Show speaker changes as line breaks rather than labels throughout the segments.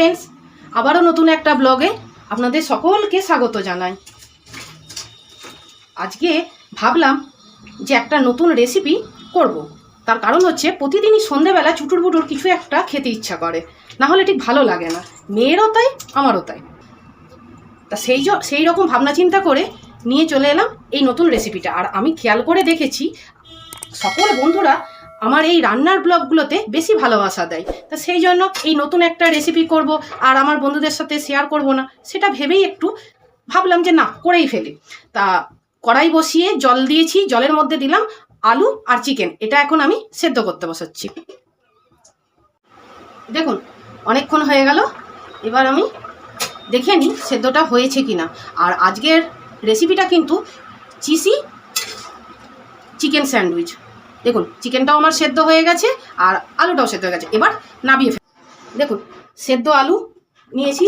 Friends, আবারও নতুন একটা ব্লগে আপনাদের সকলকে স্বাগত জানাই। আজকে ভাবলাম যে একটা নতুন রেসিপি করব। তার কারণ হচ্ছে প্রতিদিনই সন্ধেবেলা চুটুর বুটুর কিছু একটা খেতে ইচ্ছা করে, না হলে ঠিক ভালো লাগে না। মেয়েরও তাই, আমারও তাই। তা সেই রকম ভাবনা চিন্তা করে নিয়ে চলে এলাম এই নতুন রেসিপিটা। আর আমি খেয়াল করে দেখেছি সকল বন্ধুরা আমার এই রান্নার ব্লগগুলোতে বেশি ভালোবাসা দেয়। তা সেই জন্য এই নতুন একটা রেসিপি করব আর আমার বন্ধুদের সাথে শেয়ার করব না, সেটা ভেবেই একটু ভাবলাম যে না, করেই ফেলি। তা কড়াই বসিয়ে জল দিয়েছি, জলের মধ্যে দিলাম আলু আর চিকেন। এটা এখন আমি সেদ্ধ করতে বসাচ্ছি। দেখুন অনেকক্ষণ হয়ে গেল, এবার আমি দেখে নিই সেদ্ধটা হয়েছে কিনা। আর আজকের রেসিপিটা কিন্তু চিজি চিকেন স্যান্ডউইচ। দেখুন চিকেনটাও আমার সেদ্ধ হয়ে গেছে আর আলুটাও সেদ্ধ হয়ে গেছে। এবার নামিয়ে ফেলি। দেখুন সেদ্ধ আলু নিয়েছি,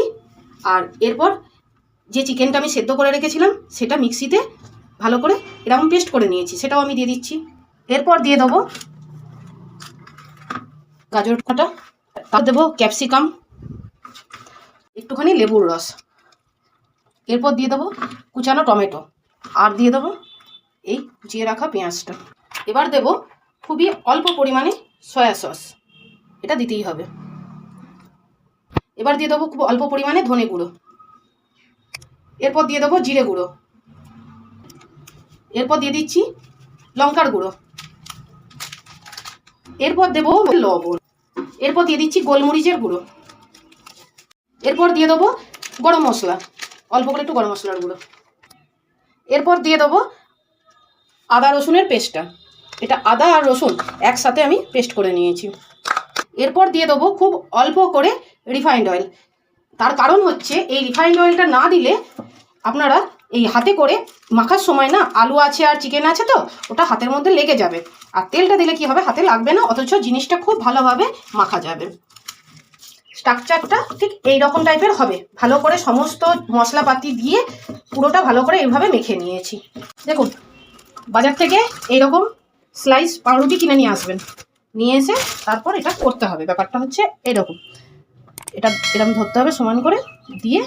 আর এরপর যে চিকেনটা আমি সেদ্ধ করে রেখেছিলাম সেটা মিক্সিতে ভালো করে এরকম পেস্ট করে নিয়েছি, সেটাও আমি দিয়ে দিচ্ছি। এরপর দিয়ে দেবো গাজর কাটা, তার দেবো ক্যাপসিকাম, একটুখানি লেবুর রস, এরপর দিয়ে দেবো কুচানো টমেটো, আর দিয়ে দেবো এই কুচিয়ে রাখা পেঁয়াজটা। এবার দেব খুবই অল্প পরিমাণে সয়া সস, এটা দিতেই হবে। এবার দিয়ে দেবো খুব অল্প পরিমাণে ধনে গুঁড়ো, এরপর দিয়ে দেবো জিরে গুঁড়ো, এরপর দিয়ে দিচ্ছি লঙ্কার গুঁড়ো, এরপর দেবো লবণ, এরপর দিয়ে দিচ্ছি গোলমরিচের গুঁড়ো, এরপর দিয়ে দেবো গরম মশলা, অল্প করে একটু গরম মশলার গুঁড়ো, এরপর দিয়ে দেবো আদা রসুনের পেস্টটা। এটা আদা আর রসুন একসাথে আমি পেস্ট করে নিয়েছি। এরপর দিয়ে দেবো খুব অল্প করে রিফাইন্ড অয়েল। তার কারণ হচ্ছে এই রিফাইন্ড অয়েলটা না দিলে আপনারা এই হাতে করে মাখার সময় না, আলু আছে আর চিকেন আছে তো ওটা হাতের মধ্যে লেগে যাবে। আর তেলটা দিলে কি হবে, হাতে লাগবে না, অথচ জিনিসটা খুব ভালোভাবে মাখা যাবে। স্ট্রাকচারটা ঠিক এই রকম টাইপের হবে। ভালো করে সমস্ত মশলাপাতি দিয়ে পুরোটা ভালো করে এইভাবে মেখে নিয়েছি। দেখুন বাজার থেকে এইরকম স্লাইস পাউরুটি কিনে নিয়ে আসবেন, নিয়ে এসে তারপর এটা করতে হবে। ব্যাপারটা হচ্ছে এরকম, এটা এরকম ধরতে হবে সমান করে, দিয়ে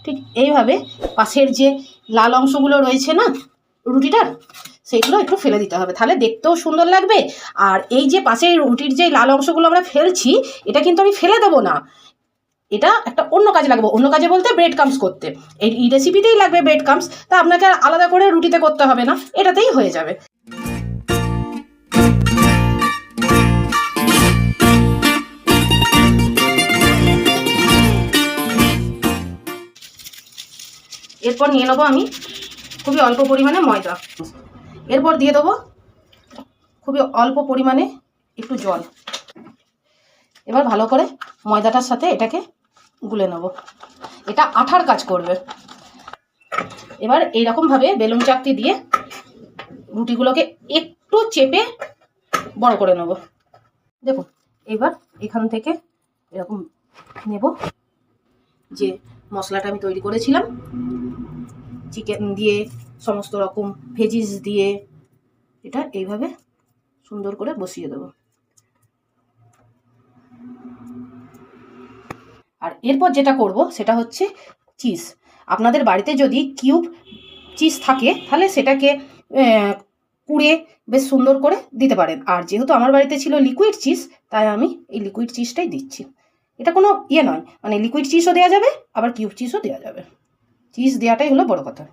ঠিক এইভাবে পাশের যে লাল অংশগুলো রয়েছে না রুটিটার, সেইগুলো একটু ফেলে দিতে হবে, তাহলে দেখতেও সুন্দর লাগবে। আর এই যে পাশের রুটির যে লাল অংশগুলো আমরা ফেলছি, এটা কিন্তু আমি ফেলে দেবো না, এটা একটা অন্য কাজে লাগবে। অন্য কাজে বলতে ব্রেড কামস করতে, এই রেসিপিতেই লাগবে ব্রেড কামস। তা আপনাকে আলাদা করে রুটিতে করতে হবে না, এটাতেই হয়ে যাবে। এরপর নিয়ে নেবো আমি খুবই অল্প পরিমাণে ময়দা, এরপর দিয়ে দেবো খুবই অল্প পরিমাণে একটু জল। এবার ভালো করে ময়দাটার সাথে এটাকে গুলে নেব, এটা আঠার কাজ করবে। এবার এইরকমভাবে বেলুন চাকতি দিয়ে রুটিগুলোকে একটু চেপে বড় করে নেব। দেখুন এবার এখান থেকে এরকম নেব, যে মশলাটা আমি তৈরি করেছিলাম চিকেন দিয়ে, সমস্ত রকম ভেজিস দিয়ে, এটা এইভাবে সুন্দর করে বসিয়ে দেব। আর এরপর যেটা করব সেটা হচ্ছে চিজ। আপনাদের বাড়িতে যদি কিউব চিজ থাকে তাহলে সেটাকে কুড়ে বেশ সুন্দর করে দিতে পারেন। আর যেহেতু আমার বাড়িতে ছিল লিকুইড চিজ, তাই আমি এই লিকুইড চিজটাই দিচ্ছি। এটা কোনো ইয়ে নয়, মানে লিকুইড চিজও দেওয়া যাবে আবার কিউব চিজও দেওয়া যাবে, চিজ দেওয়াটাই হলো বড় কথা।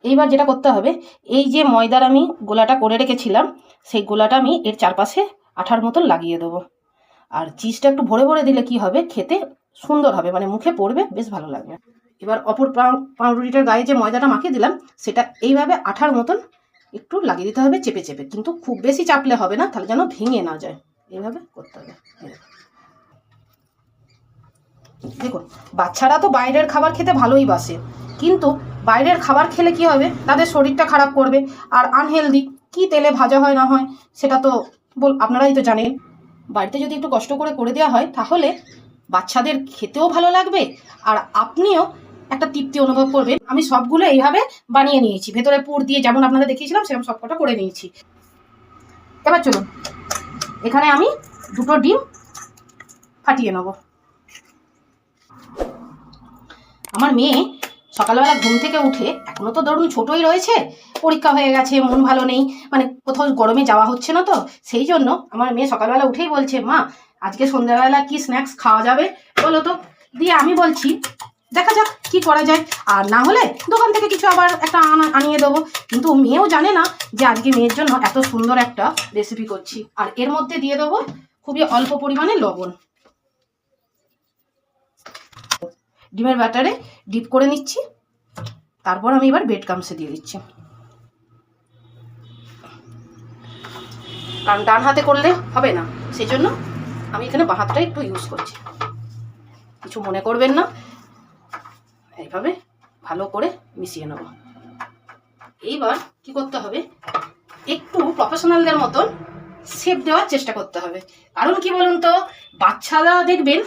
এইবার যেটা করতে হবে, এই যে ময়দার আমি গোলাটা করে রেখেছিলাম সেই গোলাটা আমি এর চারপাশে আঠার মতন লাগিয়ে দেবো। আর চিজটা একটু ভরে ভরে দিলে কি হবে, খেতে সুন্দর হবে, মানে মুখে পড়বে, বেশ ভালো লাগবে। এবার অপর পাউরুটিটার গায়ে যে ময়দাটা মাখিয়ে দিলাম সেটা এইভাবে আঠার মতন একটু লাগিয়ে দিতে হবে চেপে চেপে, কিন্তু খুব বেশি চাপলে হবে না, তাহলে যেন ভেঙে না যায়। এইভাবে করতে হবে। দেখুন বাচ্চারা তো বাইরের খাবার খেতে ভালোই বাসে, কিন্তু বাইরের খাবার খেলে কি হবে, তাদের শরীরটা খারাপ করবে। আর আনহেলদি, কি তেলে ভাজা হয় না হয় সেটা তো আপনারাই তো জানেন। বাড়িতে যদি একটু কষ্ট করে করে দেওয়া হয় তাহলে বাচ্চাদের খেতেও ভালো লাগবে, আর আপনিও একটা তৃপ্তি অনুভব করবেন। আমি সবগুলো এইভাবে বানিয়ে নিয়েছি, ভেতরে পুর দিয়ে যেমন আপনাদের দেখিয়েছিলাম সেরকম সবকটা করে নিয়েছি। এবার চলুন এখানে আমি দুটো ডিম ফাটিয়ে নেব। আমার মেয়ে সকালবেলা ঘুম থেকে উঠে, এখনো তো ধরুন ছোটই রয়েছে, পরীক্ষা হয়ে গেছে, মন ভালো নেই, মানে কোথাও গরমে যাওয়া হচ্ছে না, তো সেই জন্য আমার মেয়ে সকালবেলা উঠেই বলছে, মা আজকে সন্ধ্যাবেলা কি স্ন্যাক্স খাওয়া যাবে বলো তো। দিয়ে আমি বলছি দেখা যাক কি করা যায়, আর না হলে দোকান থেকে কিছু আবার একটা আনিয়ে দেবো। কিন্তু মেয়েও জানে না যে আজকে মেয়ের জন্য এত সুন্দর একটা রেসিপি করছি। আর এর মধ্যে দিয়ে দেবো খুবই অল্প পরিমাণে লবণ। ডিমের ব্যাটারে ডিপ করে নিচ্ছি, তারপর আমি এবার ব্রেড ক্রাম্বসে দিয়ে দিচ্ছি। কারণ ডান হাতে করলে হবে না, সেই জন্য আমি এখানে বাঁ হাতটা একটু ইউজ করছি। কিছু মনে করবেন না, এইভাবে ভালো করে মিশিয়ে নেব। এইবার কি করতে হবে, একটু প্রফেশনালদের মতন শেপ দেওয়ার চেষ্টা করতে হবে। কারণ কি বলুন তো, বাচ্চারা দেখবেন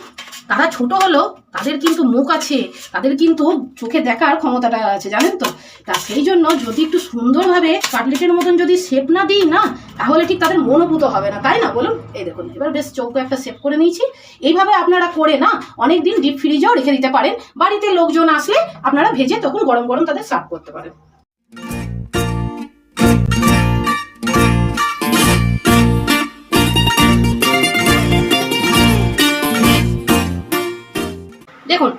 তারা ছোট হলো, তাদের কিন্তু মুখ আছে, তাদের কিন্তু চোখে দেখার ক্ষমতাটা আছে, জানেন তো। তা সেই জন্য যদি একটু সুন্দরভাবে কাটলেটের মতন যদি শেপ না দিই না, তাহলে ঠিক তাদের মনোভূত হবে না, তাই না বলুন। এই দেখুন এবার বেশ চৌকো একটা শেপ করে নিয়েছি। এইভাবে আপনারা করে না অনেক দিন ডিপ ফ্রিজেও রেখে দিতে পারেন। বাড়িতে লোকজন আসলে আপনারা ভেজে তখন গরম গরম তাদের সার্ভ করতে পারেন। দেখুন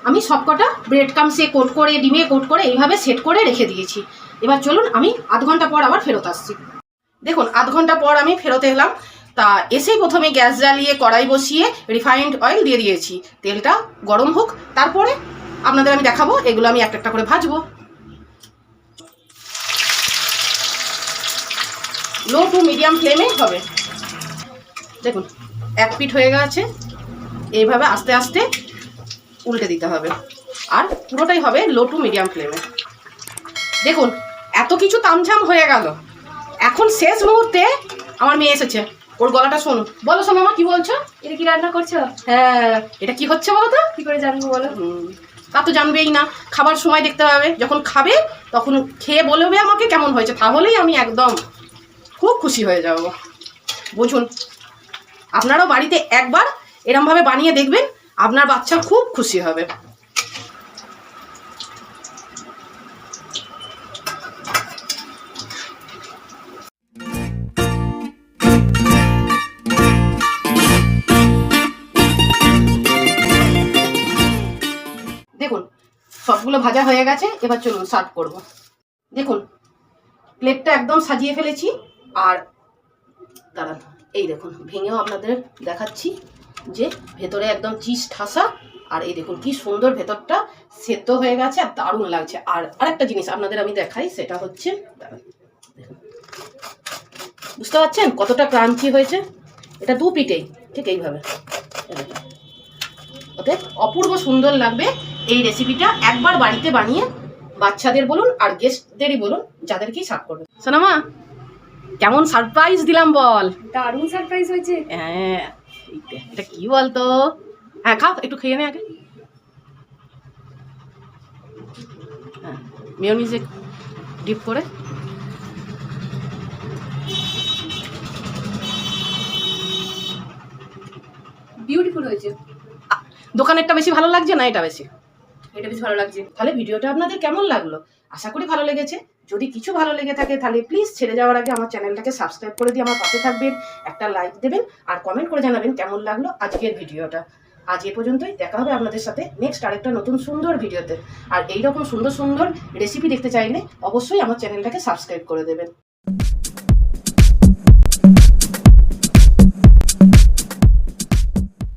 আমি সবকটা ব্রেড ক্রাম্বসে কোট করে, ডিমে কোট করে এইভাবে সেট করে রেখে দিয়েছি। এবার চলুন আমি আধ ঘন্টা পর আবার ফেরত আসছি। দেখুন আধ ঘন্টা পর আমি ফেরত এলাম। তা এসেই প্রথমে গ্যাস জ্বালিয়ে কড়াই বসিয়ে রিফাইন্ড অয়েল দিয়ে দিয়েছি। তেলটা গরম হোক, তারপরে আপনাদের আমি দেখাবো এগুলো আমি একটা একটা করে ভাজবো। লো টু মিডিয়াম ফ্লেমে হবে। দেখুন এক পিঠ হয়ে গেছে, এইভাবে আস্তে আস্তে উল্টে দিতে হবে, আর পুরোটাই হবে লো টু মিডিয়াম ফ্লেমে। দেখুন এত কিছু তামঝাম হয়ে গেল, এখন শেষ মুহূর্তে আমার মেয়ে এসেছে, ওর গলাটা শোনো। বলো শোনো, মা কি বলছো?
এটা কি রান্না করছো?
হ্যাঁ, এটা কি হচ্ছে বলো তো?
কি করে জানবো বলো?
তা তো জানবেই না, খাবার সময় দেখতে হবে, যখন খাবে তখন খেয়ে বলবে আমাকে কেমন হয়েছে, তাহলেই আমি একদম খুব খুশি হয়ে যাব। বুঝুন, আপনারাও বাড়িতে একবার এরমভাবে বানিয়ে দেখবেন, আপনার বাচ্চা খুব খুশি হবে। দেখুন সবগুলো ভাজা হয়ে গেছে, এবার চলুন সার্ভ করব। দেখুন প্লেটটা একদম সাজিয়ে ফেলেছি, আর দাঁড়ান এই দেখুন ভেঙেও আপনাদের দেখাচ্ছি যে ভেতরে একদম চিজ ঠাসা, আর এই দেখুন কি সুন্দর ভেতরটা সেদ্ধ হয়ে গেছে আর দারুণ লাগছে। আর আরেকটা জিনিস আপনাদের আমি দেখাই, সেটা হচ্ছে দাঁড়ান, বুঝতে পারছেন কতটা ক্রাঞ্চি হয়েছে। এটা দু পিঠেই ঠিক এইভাবে, ওতে অপূর্ব সুন্দর লাগবে। এই রেসিপিটা একবার বাড়িতে বানিয়ে বাচ্চাদের বলুন আর গেস্টদেরই বলুন, যাদেরকেই সার্ভ করবে। সোনামা কেমন সারপ্রাইজ দিলাম বল?
দারুণ সারপ্রাইজ হয়েছে।
হ্যাঁ এটা কি বলতো, হ্যাঁ খাও একটু খেয়ে নে আগে। হ্যাঁ মেয়োনিজে ডিপ করে।
বিউটিফুল হয়েছে।
দোকানেরটা বেশি ভালো লাগছে না এটা বেশি?
এটা বেশ ভালো লাগছে।
তাহলে ভিডিওটা আপনাদের কেমন লাগলো? আশা করি ভালো লেগেছে। যদি কিছু ভালো লেগে থাকে তাহলে প্লিজ ছেড়ে যাওয়ার আগে আমার চ্যানেলটাকে সাবস্ক্রাইব করে দিয়ে আমার পাশে থাকবেন, একটা লাইক দেবেন, আর কমেন্ট করে জানাবেন কেমন লাগলো আজকের ভিডিওটা। আজ এ পর্যন্তই, দেখা হবে আপনাদের সাথে নেক্সট আরেকটা নতুন সুন্দর ভিডিওতে। আর এইরকম সুন্দর সুন্দর রেসিপি দেখতে চাইলে অবশ্যই আমার চ্যানেলটাকে সাবস্ক্রাইব করে দেবেন।